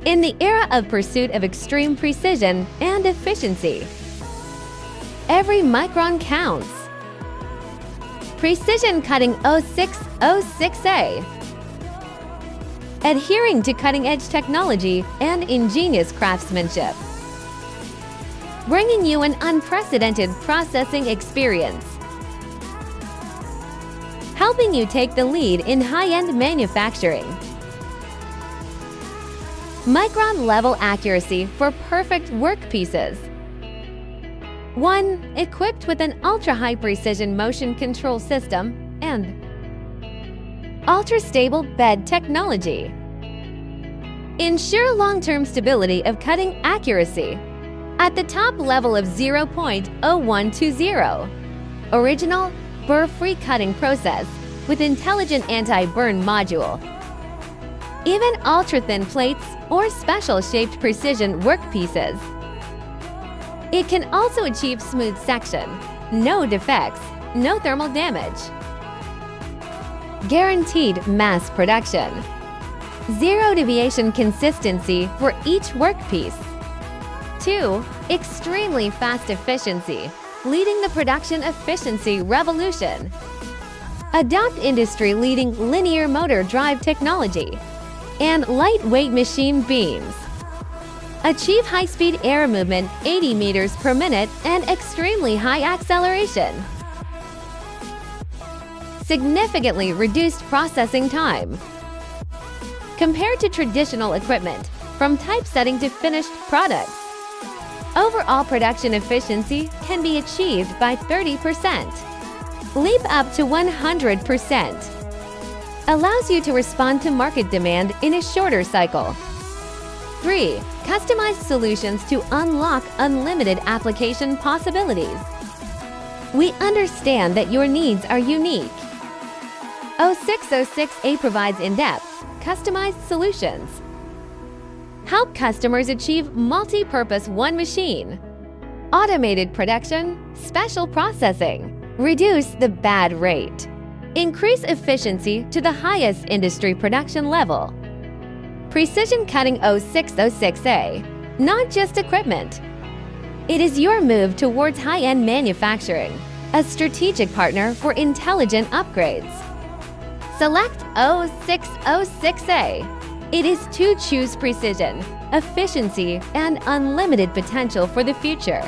In the era of pursuit of extreme precision and efficiency, every micron counts. Precision Cutting LS0606A. Adhering to cutting-edge technology and ingenious craftsmanship. Bringing you an unprecedented processing experience. Helping you take the lead in high-end manufacturing. Micron-level accuracy for perfect workpieces. One equipped with an ultra-high precision motion control system and ultra-stable bed technology. Ensure long-term stability of cutting accuracy at the top level of 0.0120. Original, burr-free cutting process with intelligent anti-burn module. Even ultra-thin plates or special-shaped precision workpieces. It can also achieve smooth section, no defects, no thermal damage. Guaranteed mass production. Zero deviation consistency for each workpiece. 2. Extremely fast efficiency, leading the production efficiency revolution. Adopt industry-leading linear motor drive technology and lightweight machine beams. Achieve high-speed air movement 80 meters per minute and extremely high acceleration. Significantly reduced processing time. Compared to traditional equipment, from typesetting to finished products, overall production efficiency can be achieved by 30%. Leap up to 100%. Allows you to respond to market demand in a shorter cycle. 3. Customized solutions to unlock unlimited application possibilities. We understand that your needs are unique. 0606A provides in-depth, customized solutions. Help customers achieve multi-purpose one machine. Automated production, special processing. Reduce the bad rate. Increase efficiency to the highest industry production level. Precision Cutting 0606A, not just equipment. It is your move towards high-end manufacturing, a strategic partner for intelligent upgrades. Select 0606A. It is to choose precision, efficiency, and unlimited potential for the future.